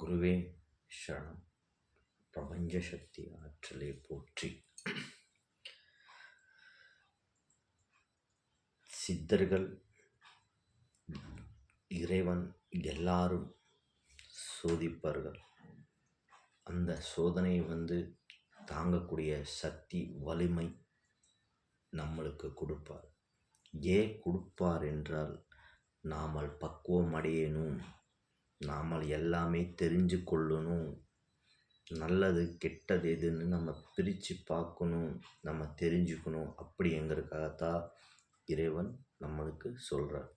குருவே சரணம். பிரபஞ்ச சக்தி ஆற்றலை போற்றி. சித்தர்கள், இறைவன் எல்லாரும் சோதிப்பார்கள். அந்த சோதனையை தாங்கக்கூடிய சக்தி, வலிமை நம்மளுக்கு கொடுப்பார். ஏன் கொடுப்பார் என்றால், நாமல் பக்குவம் அடையணும், நாமல் எல்லாமே தெரிஞ்சு கொள்ளணும், நல்லது கெட்டது எதுன்னு நம்ம பிரித்து பார்க்கணும், நம்ம தெரிஞ்சுக்கணும். அப்படிங்கிறதுக்காகத்தான் இறைவன் நம்மளுக்கு சொல்கிறார்.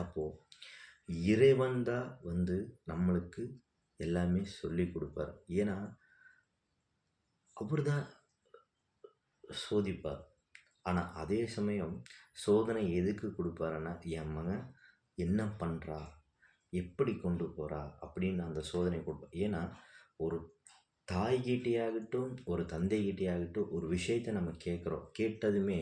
அப்போது இறைவன் தான் நம்மளுக்கு எல்லாமே சொல்லி கொடுப்பார். ஏன்னா அவர் தான் சோதிப்பார். ஆனால் அதே சமயம் சோதனை எதுக்கு கொடுப்பாருன்னா, என் மகன் என்ன பண்ணுறா, எப்படி கொண்டு போகிறா அப்படின்னு அந்த சோதனை கொடுப்பார். ஏன்னா ஒரு தாய்கிட்டையாகட்டும், ஒரு தந்தைகிட்டையாகட்டும் ஒரு விஷயத்தை நம்ம கேட்குறோம். கேட்டதுமே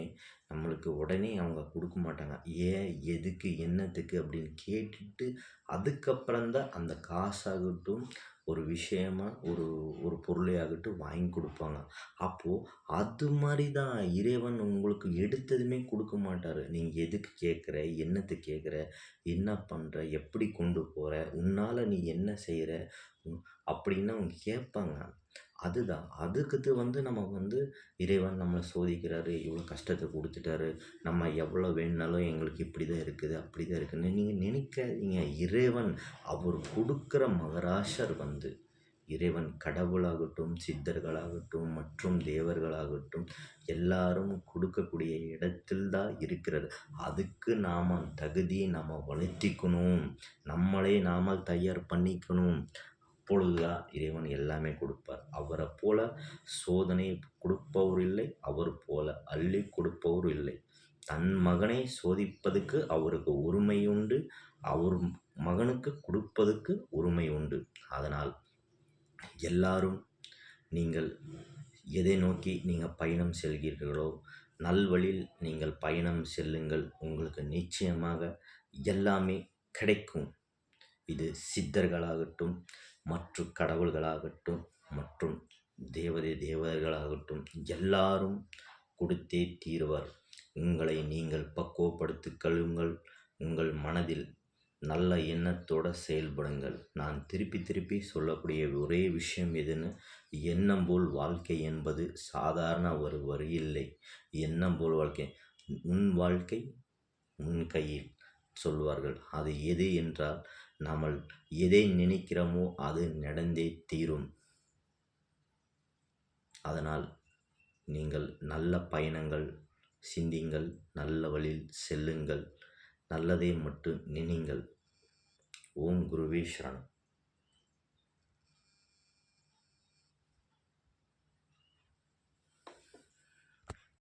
நம்மளுக்கு உடனே அவங்க கொடுக்க மாட்டாங்க. ஏன், எதுக்கு, என்னத்துக்கு அப்படின்னு கேட்டுட்டு அதுக்கப்புறம்தான் அந்த காசாகட்டும், ஒரு விஷயமா, ஒரு ஒரு பொருளையாகட்டும் வாங்கி கொடுப்பாங்க. அப்போது அது மாதிரி தான் இறைவன் உங்களுக்கு எடுத்ததுமே கொடுக்க மாட்டார். நீங்கள் எதுக்கு கேட்குற, என்னத்துக்கு கேட்குற, என்ன பண்ணுற, எப்படி கொண்டு போகிற, உன்னால் நீ என்ன செய்கிற அப்படின்னு அவங்க கேட்பாங்க. அதுதான் அதுக்கு நம்ம இறைவன் நம்மளை சோதிக்கிறாரு, இவ்வளோ கஷ்டத்தை கொடுத்துட்டாரு, நம்ம எவ்வளோ வேணுனாலும் எங்களுக்கு இப்படி தான் இருக்குது, அப்படி தான் இருக்குதுன்னு நீங்கள் நினைக்காதீங்க. இறைவன் அவர் கொடுக்குற மகராசர் இறைவன் கடவுளாகட்டும், சித்தர்களாகட்டும் மற்றும் தேவர்களாகட்டும் எல்லாரும் கொடுக்கக்கூடிய இடத்தில் தான் இருக்கிறது. அதுக்கு நாம் தகுதியை நம்ம வளர்த்திக்கணும், நம்மளே நாம் தயார் பண்ணிக்கணும். அப்பொழுதுதான் இறைவன் எல்லாமே கொடுப்பார். அவரை போல சோதனை கொடுப்பவர் இல்லை, அவர் போல அள்ளி கொடுப்பவர் இல்லை. தன் மகனை சோதிப்பதுக்கு அவருக்கு உரிமை உண்டு, அவர் மகனுக்கு கொடுப்பதற்கு உரிமை உண்டு. அதனால் எல்லாரும் நீங்கள் எதை நோக்கி நீங்கள் பயணம் செல்கிறீர்களோ நல்வழியில் நீங்கள் பயணம் செல்லுங்கள். உங்களுக்கு நிச்சயமாக எல்லாமே கிடைக்கும். இது சித்தர்களாகட்டும், மற்றும் கடவுள்களாகட்டும், மற்றும் தேவர்களாகட்டும் எல்லாரும் கொடுத்தே தீர்வார். உங்களை நீங்கள் பக்குவப்படுத்திக் கொள்ளுங்கள். உங்கள் மனதில் நல்ல எண்ணத்தோடு செயல்படுங்கள். நான் திருப்பி சொல்லக்கூடிய ஒரே விஷயம் எதுன்னு, எண்ணம் போல் வாழ்க்கை என்பது சாதாரண ஒரு வரி இல்லை. எண்ணம் போல் வாழ்க்கை, உன் வாழ்க்கை உன் கையில் சொல்வார்கள். அது எது என்றால், நாம் எதை நினைக்கிறோமோ அது நடந்தே தீரும். அதனால் நீங்கள் நல்ல பயணங்கள் சிந்திங்கள், நல்ல வழியில் செல்லுங்கள், நல்லதை மட்டும் நினைங்கள். ஓம் குருவே சரணம்.